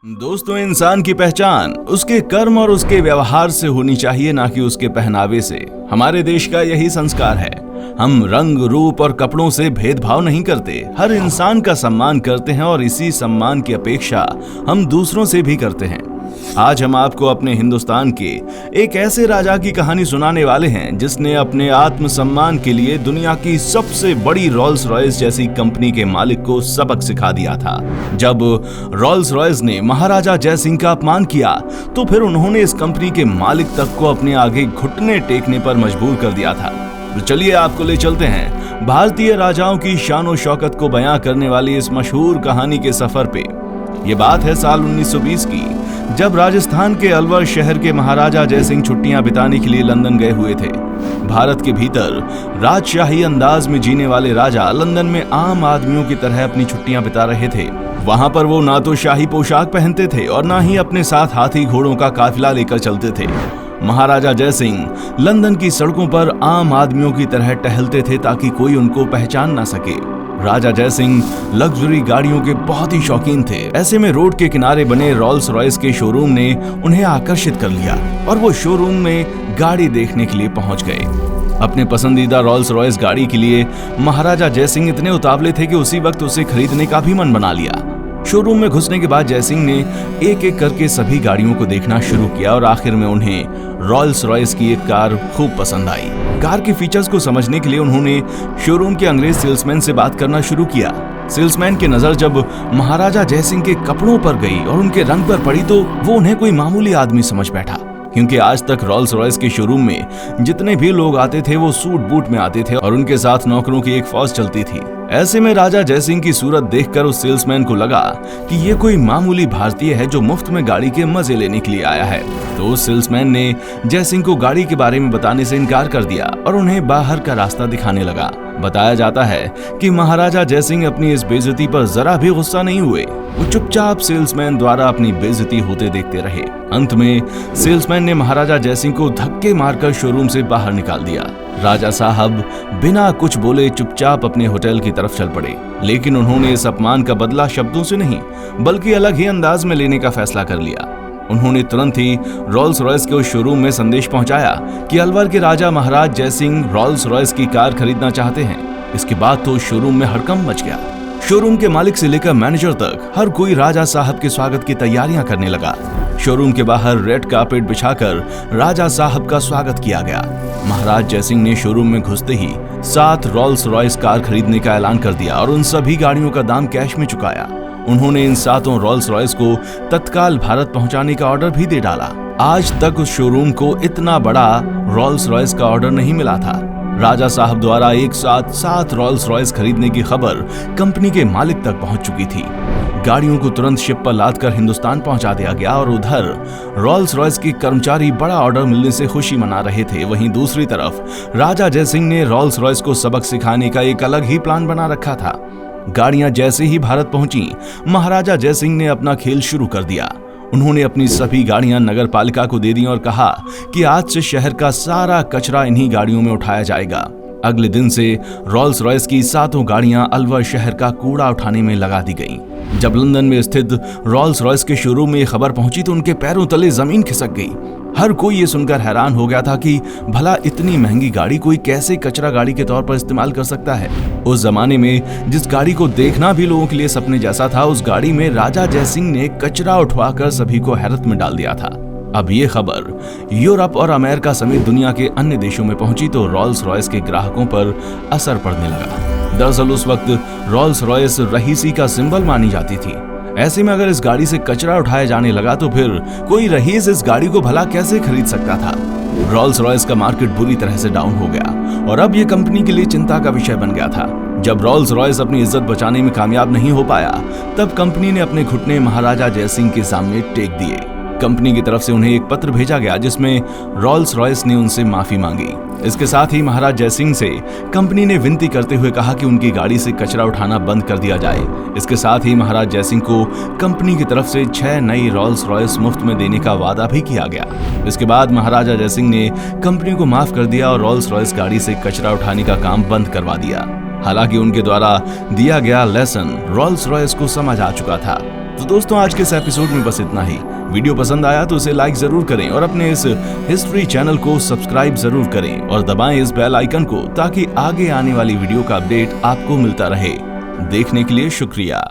दोस्तों, इंसान की पहचान उसके कर्म और उसके व्यवहार से होनी चाहिए, ना कि उसके पहनावे से। हमारे देश का यही संस्कार है। हम रंग, रूप और कपड़ों से भेदभाव नहीं करते, हर इंसान का सम्मान करते हैं और इसी सम्मान की अपेक्षा हम दूसरों से भी करते हैं। आज हम आपको अपने हिंदुस्तान के एक ऐसे राजा की कहानी सुनाने वाले हैं जिसने अपने आत्मसम्मान के लिए दुनिया की सबसे बड़ी रॉल्स रॉयस जैसी कंपनी के मालिक को सबक सिखा दिया था। जब रॉल्स रॉयस ने महाराजा जय सिंह का अपमान किया तो फिर उन्होंने इस कंपनी के मालिक तक को अपने आगे घुटने टेकने पर मजबूर कर दिया था। तो चलिए आपको ले चलते हैं भारतीय राजाओं की शान शौकत को बयां करने वाली इस मशहूर कहानी के सफर पे। ये बात है साल 1920 की, जब राजस्थान के अलवर शहर के महाराजा जय सिंह छुट्टियां बिताने के लिए लंदन गए हुए थे। भारत के भीतर राजशाही अंदाज में जीने वाले राजा लंदन में आम आदमियों की तरह अपनी छुट्टियां बिता रहे थे। वहां पर वो ना तो शाही पोशाक पहनते थे और ना ही अपने साथ हाथी घोड़ों का काफिला लेकर चलते थे। महाराजा जय सिंह लंदन की सड़कों पर आम आदमियों की तरह टहलते थे ताकि कोई उनको पहचान ना सके। राजा जय सिंह लग्जरी गाड़ियों के बहुत ही शौकीन थे। ऐसे में रोड के किनारे बने रॉल्स रॉयस के शोरूम ने उन्हें आकर्षित कर लिया और वो शोरूम में गाड़ी देखने के लिए पहुंच गए। अपने पसंदीदा रॉल्स रॉयस गाड़ी के लिए महाराजा जय सिंह इतने उतावले थे कि उसी वक्त उसे खरीदने का भी मन बना लिया। शोरूम में घुसने के बाद जय सिंह ने एक एक करके सभी गाड़ियों को देखना शुरू किया और आखिर में उन्हें रॉल्स रॉयस की एक कार खूब पसंद आई। कार के फीचर्स को समझने के लिए उन्होंने शोरूम के अंग्रेज सेल्समैन से बात करना शुरू किया। सेल्समैन की नजर जब महाराजा जय सिंह के कपड़ों पर गई और उनके रंग पर पड़ी तो वो उन्हें कोई मामूली आदमी समझ बैठा, क्योंकि आज तक रॉल्स रॉयस के शोरूम में जितने भी लोग आते थे वो सूट बूट में आते थे और उनके साथ नौकरों की एक फौज चलती थी। ऐसे में राजा जय सिंह की सूरत देखकर उस सेल्समैन को लगा कि ये कोई मामूली भारतीय है जो मुफ्त में गाड़ी के मजे लेने के लिए आया है। तो उस सेल्समैन ने जय सिंह को गाड़ी के बारे में बताने से इनकार कर दिया और उन्हें बाहर का रास्ता दिखाने लगा। बताया जाता है कि महाराजा जय सिंह अपनी इस बेइज्जती पर जरा भी गुस्सा नहीं हुए। वो चुपचाप सेल्समैन द्वारा अपनी बेइज्जती होते देखते रहे। अंत में सेल्समैन ने महाराजा जय सिंह को धक्के मारकर शोरूम से बाहर निकाल दिया। राजा साहब बिना कुछ बोले चुपचाप अपने होटल की तरफ चल पड़े, लेकिन उन्होंने इस अपमान का बदला शब्दों से नहीं बल्कि अलग ही अंदाज में लेने का फैसला कर लिया। उन्होंने तुरंत ही रॉल्स रॉयस के उस शोरूम में संदेश पहुंचाया कि अलवर के राजा महाराज जय सिंह रॉल्स रॉयस की कार खरीदना चाहते हैं। इसके बाद तो शोरूम में हड़कंप मच गया। शोरूम के मालिक से लेकर मैनेजर तक हर कोई राजा साहब के स्वागत की तैयारियां करने लगा। शोरूम के बाहर रेड कार्पेट बिछाकर राजा साहब का स्वागत किया गया। महाराज जय सिंह ने शोरूम में घुसते ही 7 रॉल्स रॉयस कार खरीदने का ऐलान कर दिया और उन सभी गाड़ियों का दाम कैश में चुकाया। उन्होंने इन 7 रॉल्स रॉयस को तत्काल भारत पहुंचाने का ऑर्डर भी दे डाला। आज तक उस शोरूम को इतना बड़ा रॉल्स रॉयस का ऑर्डर नहीं मिला था। राजा साहब द्वारा एक साथ 7 रॉल्स रॉयस खरीदने की खबर कंपनी के मालिक तक पहुंच चुकी थी। गाड़ियों को तुरंत शिप पर लादकर हिंदुस्तान पहुंचा दिया गया और उधर रॉल्स रॉयस के कर्मचारी बड़ा ऑर्डर मिलने से खुशी मना रहे थे। वहीं दूसरी तरफ राजा जय सिंह ने रॉल्स रॉयस को सबक सिखाने का एक अलग ही प्लान बना रखा था। गाड़ियां जैसे ही भारत पहुंची, महाराजा जय सिंह ने अपना खेल शुरू कर दिया। उन्होंने अपनी सभी गाड़ियां नगर पालिका को दे दी और कहा कि आज से शहर का सारा कचरा इन्हीं गाड़ियों में उठाया जाएगा। अगले दिन से रॉल्स रॉयस की 7 गाड़ियां अलवर शहर का कूड़ा उठाने में लगा दी गईं। जब लंदन में स्थित रॉल्स रॉयस के शोरूम में खबर पहुंची तो उनके पैरों तले जमीन खिसक गई। हर कोई ये सुनकर हैरान हो गया था कि भला इतनी महंगी गाड़ी कोई कैसे कचरा गाड़ी के तौर पर इस्तेमाल कर सकता है। उस जमाने में जिस गाड़ी को देखना भी लोगों के लिए सपने जैसा था, उस गाड़ी में राजा जय सिंह ने कचरा उठवाकर सभी को हैरत में डाल दिया था। अब ये खबर यूरोप और अमेरिका समेत दुनिया के अन्य देशों में पहुंची तो रॉल्स रॉयस के ग्राहकों पर असर पड़ने लगा। दरअसल उस वक्त रॉल्स रॉयस रईसी का सिंबल मानी जाती थी। ऐसे में अगर इस गाड़ी से कचरा उठाया जाने लगा तो फिर कोई रईस इस गाड़ी को भला कैसे खरीद सकता था। रॉल्स रॉयस का मार्केट बुरी तरह से डाउन हो गया और अब ये कंपनी के लिए चिंता का विषय बन गया था। जब रॉल्स रॉयस अपनी इज्जत बचाने में कामयाब नहीं हो पाया तब कंपनी ने अपने घुटने महाराजा जय सिंह के सामने टेक दिए। कंपनी की तरफ से उन्हें एक पत्र भेजा गया जिसमें रॉल्स रॉयस ने उनसे माफी मांगी। इसके साथ ही महाराज जय सिंह से कंपनी ने विनती करते हुए कहा कि उनकी गाड़ी से कचरा उठाना बंद कर दिया जाए। इसके साथ ही महाराज जय सिंह को कंपनी की तरफ से 6 नई रॉल्स रॉयस मुफ्त में देने का वादा भी किया गया। इसके बाद महाराजा जय सिंह ने कंपनी को माफ कर दिया और रॉल्स रॉयस गाड़ी से कचरा उठाने का काम बंद करवा दिया। हालांकि उनके द्वारा दिया गया लेसन रॉल्स रॉयस को समझ आ चुका था। तो दोस्तों आज के इस एपिसोड में बस इतना ही। वीडियो पसंद आया तो इसे लाइक जरूर करें और अपने इस हिस्ट्री चैनल को सब्सक्राइब जरूर करें और दबाएं इस बेल आइकन को ताकि आगे आने वाली वीडियो का अपडेट आपको मिलता रहे। देखने के लिए शुक्रिया।